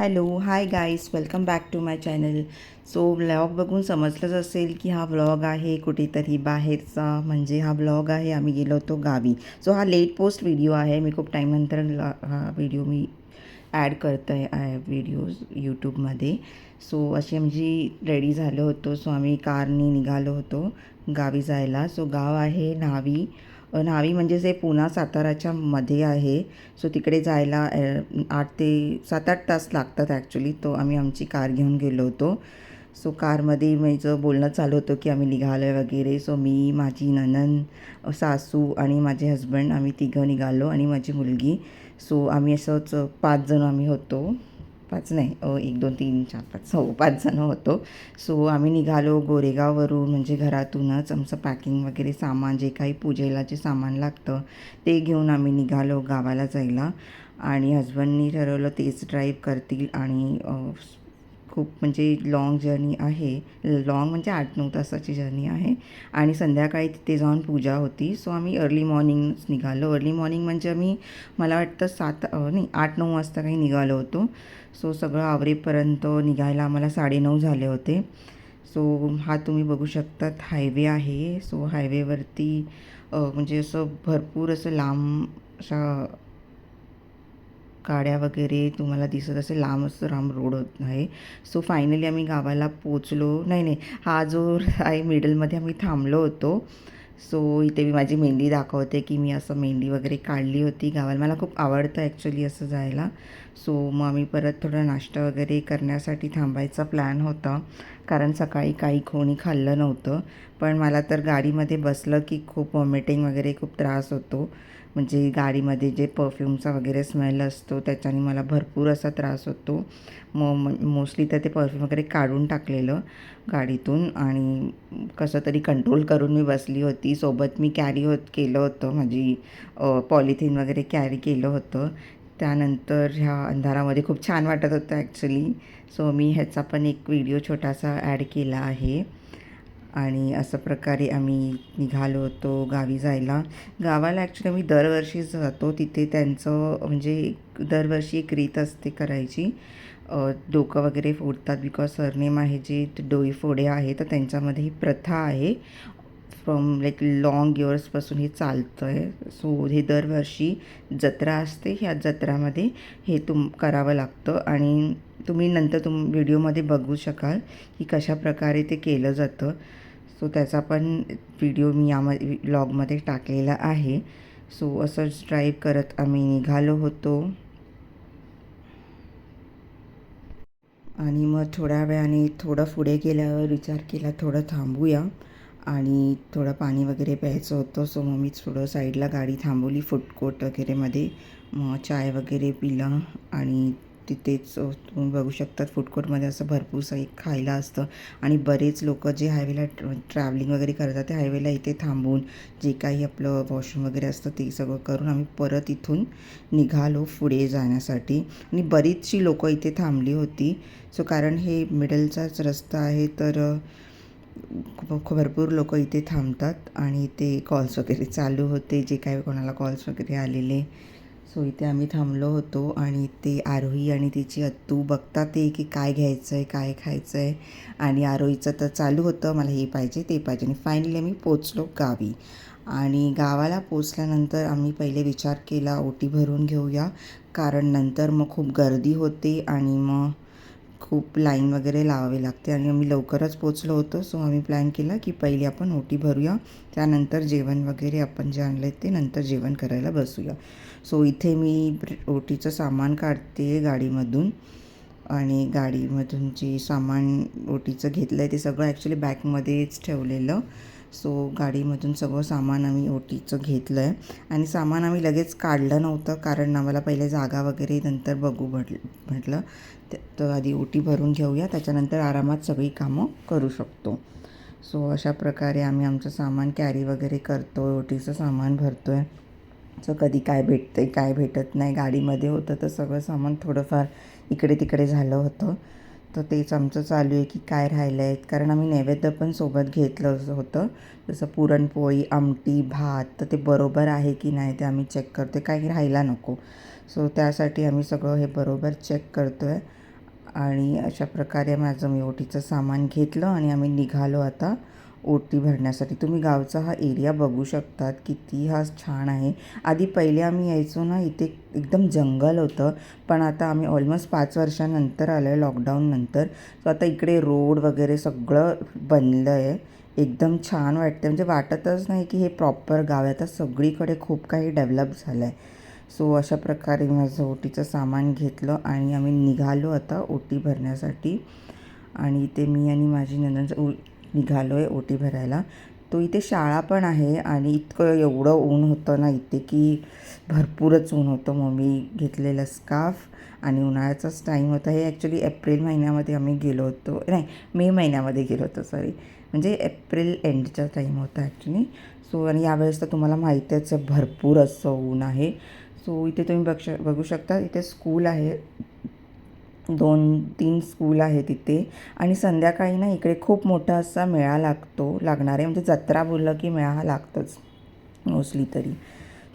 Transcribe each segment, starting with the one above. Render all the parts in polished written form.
Hello hi guys welcome back to my channel. So vlog बघून समजलंच असेल की हा व्लॉग आहे कुठेतरी बाहेरचा, म्हणजे हा व्लॉग आहे आम्ही गेलो होतो गावी. सो हा लेट पोस्ट व्हिडिओ आहे. मी खूप टाईमनंतर हा व्हिडिओ मी ॲड करतो आहे व्हिडिओज यूट्यूबमध्ये. सो अशी आमची रेडी झालो होतो. सो आम्ही कारनी निघालो होतो गावी जायला. सो गाव आहे न्हावी. न्हावी म्हणजे जे पुणा साताराच्या मध्ये आहे. सो तिकडे जायला 8 ते 7-8 तास लागतात ॲक्च्युली. तो आम्ही आमची कार घेऊन गेलो होतो. सो कारमध्ये माझं बोलणं चालू होतं की आम्ही निघालो आहे वगैरे. सो मी, माझी नणंद, सासू आणि माझे हजबंड आम्ही तिघं निघालो आणि माझी मुलगी. सो आम्ही असंच 5 जण आम्ही होतो. 5 नाही, 1 2 3 4 5 हो 5 जणं होतो. सो आम्ही निघालो गोरेगाववरून, म्हणजे घरातूनच आमचं पॅकिंग वगैरे सामान, जे काही पूजेला जे सामान लागतं ते घेऊन आम्ही निघालो गावाला जायला. आणि हजबंडनी ठरवलं तेच ड्राईव्ह करतील. आणि खूप म्हणजे लाँग जर्नी आहे. लाँग म्हणजे 8-9 तासाची जर्नी आहे. आणि संध्याकाळी तिथे जाऊन पूजा होती. सो आम्ही अर्ली मॉर्निंगच निघालो. अर्ली मॉर्निंग म्हणजे आम्ही, मला वाटतं 8-9 वाजता काही निघालो होतो. सो सगळं आवरेपर्यंत निघायला आम्हाला 9:30 झाले होते. सो हा तुम्ही बघू शकतात हायवे आहे. सो हायवेवरती म्हणजे असं भरपूर असं लांब अशा गाड्या वगैरे तुम्हाला दिसत असेल. लांब रोड आहे. सो फायनली आम्ही गावाला पोचलो. नाही, हा जो आहे मिडलमध्ये आम्ही थांबलो होतो. सो इथे मी माझी मेहंदी दाखवते की मी असं मेहंदी वगैरे काढली होती गावाला. मला खूप आवडतं ॲक्च्युली असं जायला. सो मग आम्ही परत थोडा नाश्ता वगैरे करण्यासाठी थांबायचा प्लॅन होता, कारण सकाळी काही कोणी खाल्लं नव्हतं. पण मला तर गाडीमध्ये बसलं की खूप वॉमिटिंग वगैरे खूप त्रास होतो. म्हणजे गाडीमध्ये जे परफ्यूमचा वगैरे स्मेल असतो त्याच्याने मला भरपूर असा त्रास होतो. मोस्टली तर ते परफ्यूम वगैरे काढून टाकलेलं गाडीतून, आणि कसं तरी कंट्रोल करून मी बसली होती. सोबत मी केलं होतं, माझी पॉलिथिन वगैरे कॅरी केलं होतं. त्यानंतर ह्या अंधारामध्ये खूप छान वाटत होतं ॲक्च्युली. सो मी ह्याचा पण एक व्हिडिओ छोटासा ॲड केला आहे. आणि असं प्रकारे आम्ही निघालो होतो गावी जायला. गावाला ॲक्च्युली आम्ही दरवर्षी जातो. तिथे त्यांचं म्हणजे दरवर्षी एक रीत असते करायची. डोकं वगैरे फोडतात, बिकॉज सरनेम आहे जे डोईफोडे आहे, तर त्यांच्यामध्ये ही प्रथा आहे. फ्रॉम लाईक लाँग इयर्सपासून हे चालतं आहे. सो हे दरवर्षी जत्रा असते. ह्या जत्रामध्ये हे करावं लागतं. आणि तुम्ही नंतर व्हिडिओमध्ये बघू शकाल की कशाप्रकारे ते केलं जातं. सो त्याचा पण व्हिडिओ मी व्लॉगमध्ये टाकलेला आहे. सो असंच ड्राईव्ह करत आम्ही निघालो होतो. आणि मग थोड्या वेळाने थोडं पुढे गेल्यावर विचार केला थोडं थांबूया आणि थोडं पाणी वगैरे प्यायचं होतं. सो मग मी थोडं साईडला गाडी थांबवली फूड कोर्ट वगैरेमध्ये. मग चाय वगैरे पिलं. आणि तिथेच तुम्ही बघू शकतात फूड कोर्टमध्ये असं भरपूरसं एक खायला असतं. आणि बरेच लोक जे हायवेला ट्रॅव्हलिंग वगैरे करतात ते हायवेला इथे थांबून जे काही आपलं वॉशरूम वगैरे असतं ते सगळं करून आम्ही परत इथून निघालो पुढे जाण्यासाठी. आणि बरीचशी लोकं इथे थांबली होती. सो कारण हे मिडलचाच रस्ता आहे, तर भरपूर लोक इथे थांबतात. आणि इथे कॉल्स वगैरे चालू होते, जे काही कोणाला कॉल्स वगैरे आलेले. सो इथे आम्ही थांबलो होतो. आणि ते आरोही आणि तिची अत्तू बघतात ते की काय घ्यायचं आहे, काय खायचं आहे. आणि आरोहीचं तर चालू होतं मला हे पाहिजे ते पाहिजे. आणि फायनली आम्ही पोचलो गावी. आणि गावाला पोचल्यानंतर आम्ही पहिले विचार केला ओटी भरून घेऊया, कारण नंतर मग खूप गर्दी होते आणि मग खूप लाईन वगैरे लावावी लागते. आणि आम्ही लवकरच पोचलो होतो. सो आम्ही प्लॅन केला की पहिली आपण ओटी भरूया, त्यानंतर जेवण वगैरे आपण जे आणलं ते नंतर जेवण करायला बसूया. सो इथे मी ओटीचं सामान काढते गाडीमधून. आणि गाडीमधून जे सामान ओटीचं घेतलं आहे ते सगळं ॲक्च्युली बॅगमध्येच ठेवलेलं. सो गाडीमधून सगळं सामान आम्ही ओटीचं घेतलं आहे. आणि सामान आम्ही लगेच काढलं नव्हतं, कारण आम्हाला पहिले जागा वगैरे नंतर बघू म्हटलं. तर आधी ओटी भरून घेऊया, त्याच्यानंतर आरामात सगळी कामं करू शकतो. सो अशा प्रकारे आम्ही आमचं सामान कॅरी वगैरे करतो आहे, ओटीचं सामान भरतो आहे. सो कधी काय भेटतं आहे काय भेटत नाही. गाडीमध्ये होतं तर सगळं सामान थोडंफार इकडे तिकडे झालं होतं. तर तेच आमचं चालू आहे की काय राहिलं आहे, कारण आम्ही नैवेद्य पण सोबत घेतलं होतं, जसं पुरणपोळी, आमटी, भात. तर ते बरोबर आहे की नाही ते आम्ही चेक करतो आहे, काही राहायला नको. सो त्यासाठी आम्ही सगळं हे बरोबर चेक करतो आहे. आणि अशा प्रकारे माझं मी ओटीचं सामान घेतलं आणि आम्ही निघालो आता ओटी भरण्यासाठी. तुम्ही गावचा हा एरिया बघू शकतात, किती हा छान आहे. आधी पहिले आम्ही यायचो ना, इथे एकदम जंगल होतं, पण आता आम्ही ऑलमोस्ट 5 वर्षानंतर आलो आहे लॉकडाऊननंतर. सो आता इकडे रोड वगैरे सगळं बनलं आहे. एकदम छान वाटतं, म्हणजे वाटतच नाही की हे प्रॉपर गाव आहे. आता सगळीकडे खूप काही डेव्हलप झालं आहे. सो अशा प्रकारे माझं ओटीचं सामान घेतलं आणि आम्ही निघालो आता ओटी भरण्यासाठी. आणि इथे मी आणि माझी नणंद निघालो आहे ओटी भरायला. तो इथे शाळा पण आहे आणि इतकं एवढं ऊन होतं ना इथे की भरपूरच ऊन होतं. मग मी घेतलेलं स्कार्फ आणि उन्हाळ्याचाच टाईम होता. हे ॲक्च्युली एप्रिल महिन्यामध्ये आम्ही गेलो होतो, नाही मे महिन्यामध्ये गेलो होतो सॉरी, म्हणजे एप्रिल एंडचा टाईम होता ॲक्च्युली. सो आणि यावेळेस तर तुम्हाला माहितीच आहे भरपूर असं ऊन आहे. सो इथे तुम्ही बघू शकता, इथे स्कूल आहे, 2-3 स्कूल आहे तिथे. आणि संध्याकाळी ना इकडे खूप मोठा असा मेळा लागणार आहे, म्हणजे जत्रा बोललं की मेळा हा लागतोच मोस्टली तरी.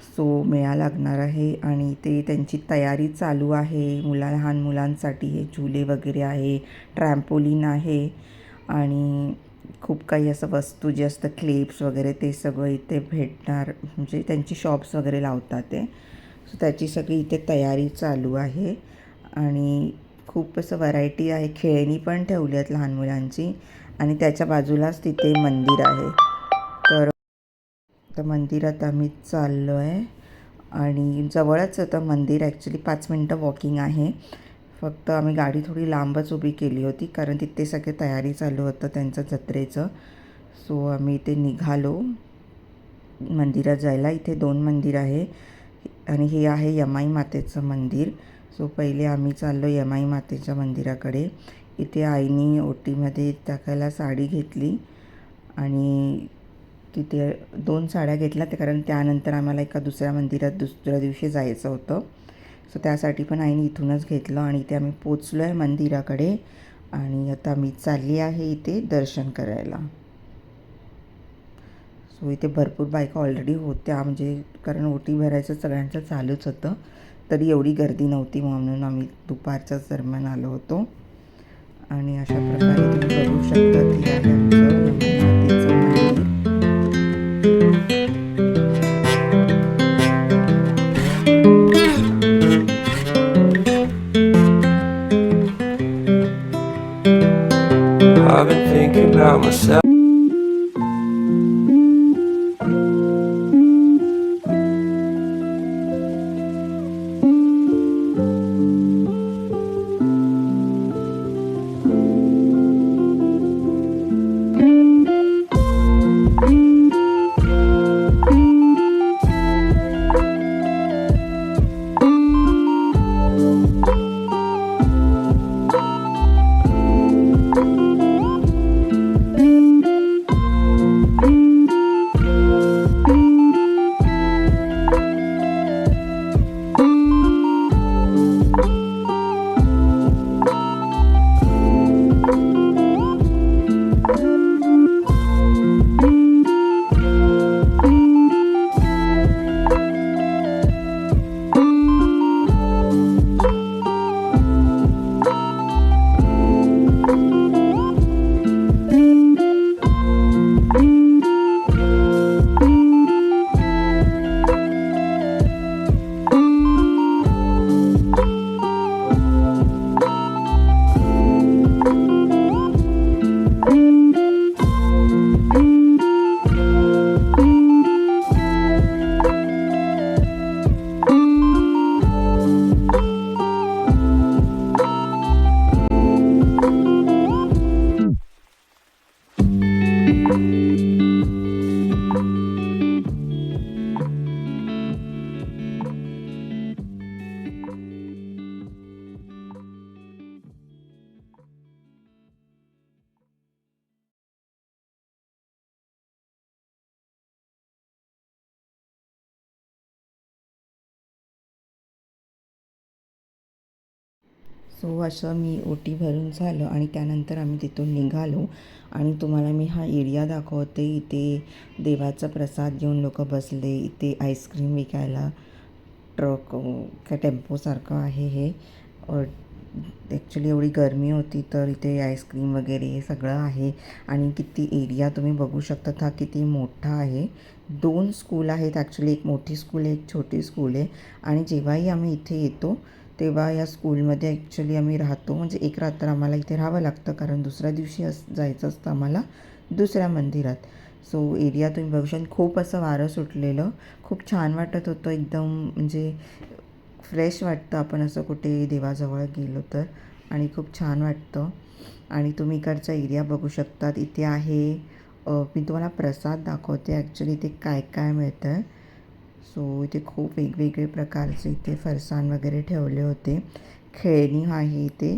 सो मेळा लागणार आहे आणि ते त्यांची तयारी चालू आहे. लहान मुलांसाठी हे झुले वगैरे आहे, ट्रॅम्पोलिन आहे आणि खूप काही असं वस्तू जे असतं क्लिप्स वगैरे ते सगळं इथे भेटणार, म्हणजे त्यांची शॉप्स वगैरे लावतात ते. सो त्याची सगळी इथे तयारी चालू आहे आणि खूप असं व्हरायटी आहे. खेळणी पण ठेवली आहेत लहान मुलांची आणि त्याच्या बाजूलाच तिथे मंदिर आहे. तर मंदिरात आम्ही चाललो आहे आणि जवळच होतं मंदिर, ॲक्च्युली 5 मिनटं वॉकिंग आहे. फक्त आम्ही गाडी थोडी लांबच उभी केली होती कारण तिथे सगळे तयारी चालू होतं त्यांचं जत्रेचं. सो आम्ही इथे निघालो मंदिरात जायला. इथे 2 मंदिर आहे आणि हे आहे यमाई मातेचं मंदिर. सो पहिले आम्ही चाललो यमाई मातेच्या मंदिराकडे. इथे आईनी ओटीमध्ये टाकायला साडी घेतली आणि तिथे 2 साड्या घेतल्या कारण त्यानंतर आम्हाला एका दुसऱ्या मंदिरात दुसऱ्या दिवशी जायचं होतं. सो त्यासाठी पण आईने इथूनच घेतलं आणि इथे आम्ही पोचलो आहे मंदिराकडे आणि आता मी चालली आहे इथे दर्शन करायला. सो इथे भरपूर बायका ऑलरेडी होत्या, म्हणजे कारण ओटी भरायचं सगळ्यांचं चालूच होतं, तरी एवढी गर्दी नव्हती म्हणून आम्ही दुपारच्याच दरम्यान आलो होतो. आणि अशा प्रकारे तुम्ही बघू शकता की आहे आमचं मातेचं मंदिर. I've been thinking about myself. So असं मी ओटी भरून झालं आणि त्यानंतर आम्ही तिथून निघालो आणि तुम्हाला मी हा एरिया दाखवते. इथे देवाचा प्रसाद घेऊन लोक बसले. इथे आईस्क्रीम विकायला ट्रक काय टेम्पोसारखं आहे हे. ॲक्च्युली एवढी गरमी होती तर इथे आईस्क्रीम वगैरे हे सगळं आहे. आणि किती एरिया तुम्ही बघू शकता हा किती मोठा आहे. 2 स्कूल आहेत ॲक्च्युली, एक मोठी स्कूल आहे, एक छोटी स्कूल आहे. आणि जेव्हाही आम्ही इथे येतो तेव्हा या स्कूलमध्ये ॲक्च्युली आम्ही राहतो. म्हणजे एक रात्र आम्हाला इथे राहावं लागतं कारण दुसऱ्या दिवशी जायचं असतं आम्हाला दुसऱ्या मंदिरात. सो एरिया तुम्ही बघू शकता. खूप असं वारं सुटलेलं, खूप छान वाटत होतं एकदम. म्हणजे फ्रेश वाटतं आपण असं कुठे देवाजवळ गेलो तर, आणि खूप छान वाटतं. आणि तुम्ही इकडचा एरिया बघू शकतात. इथे आहे मी तुम्हाला प्रसाद दाखवते ॲक्च्युली इथे काय काय मिळतं आहे. सो इथे खूप वेगवेगळे प्रकारचे इथे फरसाण वगैरे ठेवले होते. खेळणी आहे इथे.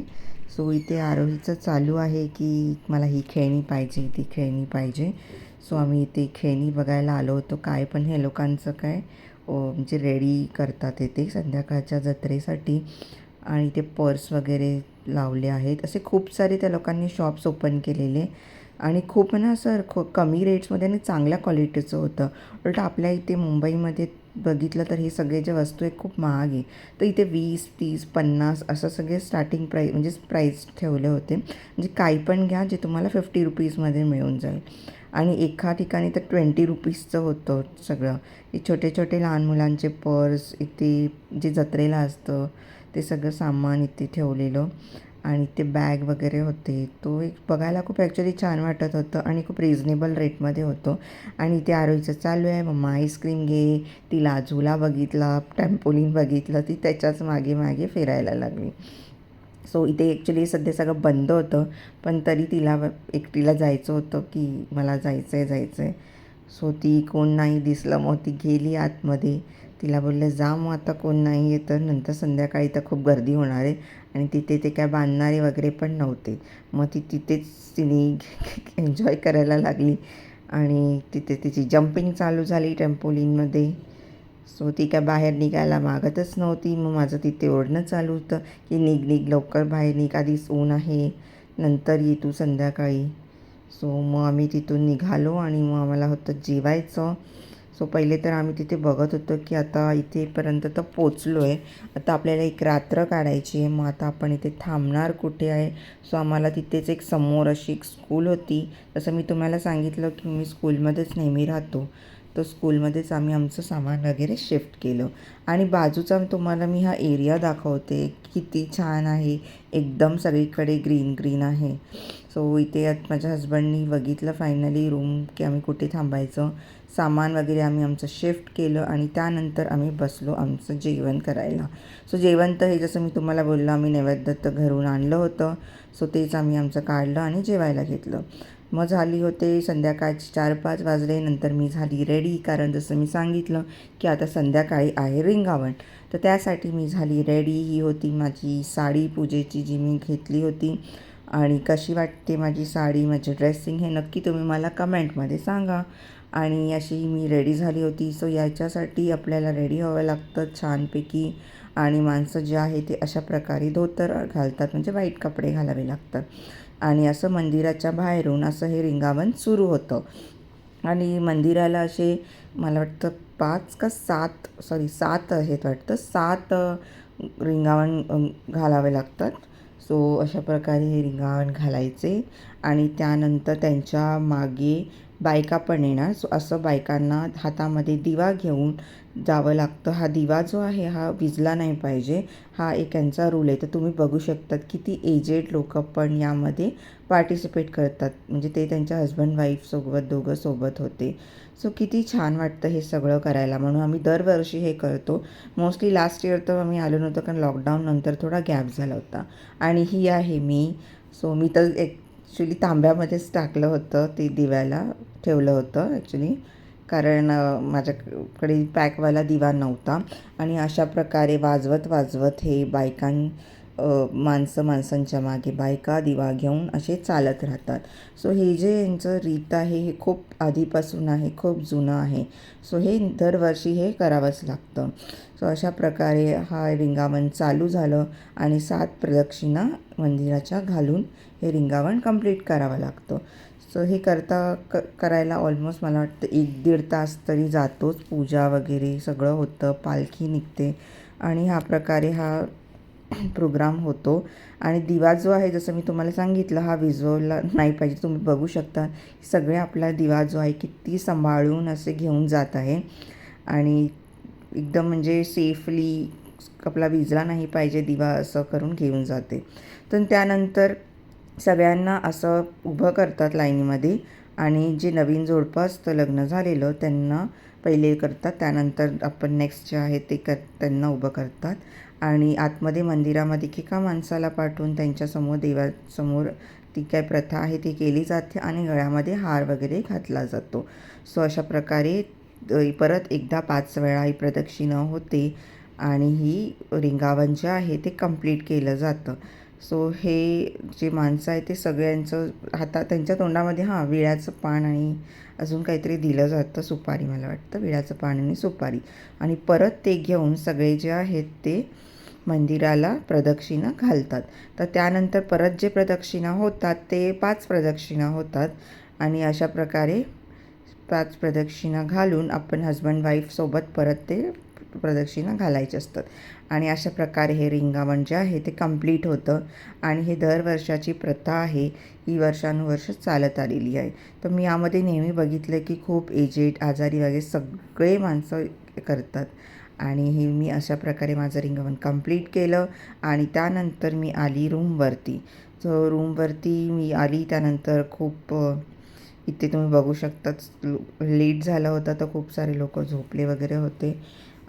सो इथे आरोहीचं चालू आहे की मला ही खेळणी पाहिजे, ती खेळणी पाहिजे. सो आम्ही इथे खेळणी बघायला आलो होतो. काय पण हे लोकांचं काय म्हणजे रेडी करतात ते संध्याकाळच्या जत्रेसाठी. आणि ते पर्स वगैरे लावले आहेत. असे खूप सारे त्या लोकांनी शॉप्स ओपन केलेले. आणि खूप ना असं कमी रेट्समध्ये आणि चांगल्या क्वालिटीचं होतं. उलट आपल्या इथे मुंबईमध्ये बघितलं तर हे सगळे जे वस्तू आहेत खूप महाग आहे. तर इथे 20, 30, 50 असं सगळे स्टार्टिंग म्हणजे प्राईस ठेवले होते. म्हणजे काही पण घ्या जे तुम्हाला 50 रुपीजमध्ये मिळून जाईल. आणि एका ठिकाणी तर 20 रुपीजचं होतं सगळं. हे छोटे छोटे लहान मुलांचे पर्स इथे जे जत्रेला असतं ते सगळं सामान इथे ठेवलेलं. आणि ते बॅग वगैरे होते. तो एक बघायला खूप ॲक्च्युली छान वाटत होतं आणि खूप रिजनेबल रेटमध्ये होतं. आणि इथे आरोहीचं चालू आहे, मम्मा आईस्क्रीम घे. तिला झुला बघितला, ट्रॅम्पोलिन बघितलं, ती त्याच्याच मागे मागे फिरायला लागली. सो इथे ॲक्च्युली सध्या सगळं बंद होतं, पण तरी तिला एकटीला जायचं होतं की मला जायचं आहे. सो ती कोण नाही दिसलं, मग ती गेली आतमध्ये. तिला बोलले जा मग आता कोण नाही आहे तर, नंतर संध्याकाळी तर खूप गर्दी होणार आहे. आणि तिथे ते काय बांधणारे वगैरे पण नव्हते. मग ती तिथेच तिने एन्जॉय करायला लागली. आणि तिथे तिची जंपिंग चालू झाली ट्रॅम्पोलिनमध्ये. सो ती काय बाहेर निघायला मागतच नव्हती. मग माझं तिथे ओरडणं चालू होतं की निघ लवकर बाहेर निघ, आधीच ऊन आहे, नंतर ये तू संध्याकाळी. सो मग आम्ही तिथून निघालो आणि मग आम्हाला होतं जेवायचं. सो पहिले तर आम्ही तिथे बघत होतो की आता इथेपर्यंत तर पोचलो आहे, आता आपल्याला एक रात्र काढायची आहे. मग आता आपण इथे थांबणार कुठे आहे. सो आम्हाला तिथेच एक समोर अशी एक स्कूल होती. जसं मी तुम्हाला सांगितलं की मी स्कूलमध्येच नेहमी राहतो, तर स्कूलमध्येच आम्ही आमचं सामान वगैरे शिफ्ट केलं. आणि बाजूचा तुम्हाला मी हा एरिया दाखवते, किती छान आहे. एकदम सगळीकडे ग्रीन ग्रीन आहे. सो इथे माझ्या हस्बंडनी बघितलं फायनली रूम की आम्ही कुठे थांबायचं. सामान वगैरे आम्ही आमचं शिफ्ट केलं आणि त्यानंतर आम्ही बसलो आमचं जेवण करायला. सो जेवण तर हे जसं मी तुम्हाला बोललो आम्ही नैवेद्य तर घरून आणलं होतं. सो तेच आम्ही आमचं काढलं आणि जेवायला घेतलं. मग झाली होते संध्याकाळची 4-5 वाजले. नंतर मी झाली रेडी, कारण जसं मी सांगितलं की आता संध्याकाळी आहे रिंगावण. तर त्यासाठी मी झाली रेडी. ही होती माझी साडी पूजेची जी मी घेतली होती. आणि कशी वाटते माझी साडी, माझे ड्रेसिंग हे नक्की तुम्ही मला कमेंटमध्ये सांगा. आणि अशी मी रेडी झाली होती. सो याच्यासाठी आपल्याला रेडी व्हावं लागतं छानपैकी. आणि माणसं जे आहे ते अशा प्रकारे धोतर घालतात, म्हणजे वाईट कपडे घालावे लागतात. आणि असं मंदिराच्या बाहेरून असं हे रिंगावन सुरू होतं. आणि मंदिराला असे मला वाटतं 5 का 7 आहेत वाटतं, 7 रिंगावन घालावे लागतात. सो अशा प्रकारे हे रिंगावन घालायचे. आणि त्यानंतर त्यांच्या मागे बायका पण येणार. सो असं बायकांना हातामध्ये दिवा घेऊन जावं लागतं. हा दिवा जो आहे हा विझला नाही पाहिजे, हा एक यांचा रूल आहे. तर तुम्ही बघू शकतात किती एजेड लोक पण यामध्ये पार्टिसिपेट करतात. म्हणजे ते त्यांच्या हस्बंड वाईफ दोघं सोबत होते. सो किती छान वाटतं हे सगळं करायला, म्हणून आम्ही दरवर्षी हे करतो. मोस्टली लास्ट इयर तर आम्ही आलो नव्हतो कारण लॉकडाऊननंतर थोडा गॅप झाला होता. आणि ही आहे मी. सो मी तर ॲक्च्युली तांब्यामध्येच टाकलं होतं, ते दिव्याला ठेवलं होतं ॲक्च्युली, कारण माझ्याकडे पॅकवाला दिवा नव्हता. आणि अशा प्रकारे वाजवत हे माणसांच्या मागे बायका दिवा घेऊन असे चालत राहतात. सो हे जे यांचं रीत आहे हे खूप आधीपासून आहे, खूप जुनं आहे. सो हे दरवर्षी हे करावंच लागतं. सो अशा प्रकारे हा रिंगावन चालू झालं आणि 7 प्रदक्षिणा मंदिराच्या घालून हे रिंगावन कंप्लीट करावं लागतं. सो हे करायला ऑलमोस्ट मला वाटतं 1-1.5 तास तरी जातोच. पूजा वगैरे सगळं होतं, पालखी निघते. आणि ह्या प्रकारे हा प्रोग्राम होतो. आणि दिवा जो आहे जसं मी तुम्हाला सांगितलं हा विझवला नाही पाहिजे. तुम्ही बघू शकता सगळे आपला दिवा जो आहे किती सांभाळून असे घेऊन जात आहे आणि एकदम म्हणजे सेफली आपला विझला नाही पाहिजे दिवा असं करून घेऊन जाते. तर त्यानंतर सगळ्यांना असं उभं करतात लाईनीमध्ये आणि जे नवीन जोडपं असतं लग्न झालेलं त्यांना पहिले करतात, त्यानंतर आपण नेक्स्ट जे आहे ते त्यांना उभं करतात आणि आतमध्ये मंदिरामध्ये एका माणसाला पाठवून त्यांच्यासमोर देवासमोर ती काय प्रथा आहे ती केली जाते आणि गळ्यामध्ये हार वगैरे घातला जातो. सो अशा प्रकारे परत एकदा 5 वेळा ही प्रदक्षिणा होते आणि ही रिंगावन जे आहे ते कंप्लीट केलं जातं. सो हे जे माणसं आहे ते सगळ्यांचं हातात त्यांच्या तोंडामध्ये विड्याचं पान आणि अजून काहीतरी दिलं जातं, सुपारी मला वाटतं, विड्याचं पान आणि सुपारी. आणि परत ते घेऊन सगळे जे आहेत ते मंदिराला प्रदक्षिणा घालतात. तर त्यानंतर परत जे प्रदक्षिणा होतात ते 5 प्रदक्षिणा होतात आणि अशा प्रकारे 5 प्रदक्षिणा घालून आपण हजबंड वाईफसोबत परत ते प्रदक्षिणा घालायचे असतात आणि अशा प्रकारे हे रिंगावन जे आहे ते कंप्लीट होतं. आणि हे दरवर्षाची प्रथा आहे, ही वर्षानुवर्ष चालत आलेली आहे. तर मी यामध्ये नेहमी बघितलं की खूप एजेड आजारी वगैरे सगळे माणसं करतात आणि हे मी अशा प्रकारे माझं रिंगावन कंप्लीट केलं आणि त्यानंतर मी आली रूमवरती. सो रूमवरती मी आली त्यानंतर खूप इथे तुम्ही बघू शकताच लेट झाला होता तर खूप सारे लोक झोपले वगैरे होते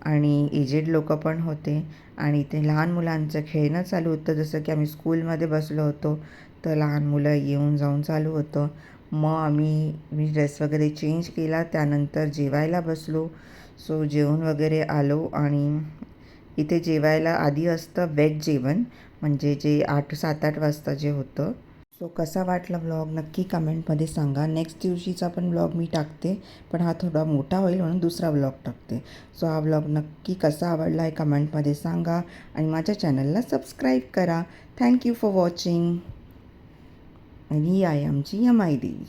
आणि एजेड लोक पण होते आणि इथे लहान मुलांचं खेळणं चालू होतं. जसं की आम्ही स्कूलमध्ये बसलो होतो तर लहान मुलं येऊन जाऊन चालू होतं. मग मी ड्रेस वगैरे चेंज केला, त्यानंतर जेवायला बसलो. सो जेवण वगैरे आलो आणि इथे जेवायला आधी असतं वेज जेवण, म्हणजे जे 7-8 वाजता जे होतं. सो कसा वाटला ब्लॉग नक्की कमेंटमध्ये सांगा. नेक्स्ट दिवशीचा पण ब्लॉग मी टाकते, पण हा थोडा मोठा होईल म्हणून दुसरा ब्लॉग टाकते. सो हा ब्लॉग नक्की कसा आवडला आहे कमेंटमध्ये सांगा आणि माझ्या चॅनलला सबस्क्राईब करा. Thank you for watching. आणि ही आहे आमची यमाई देवी.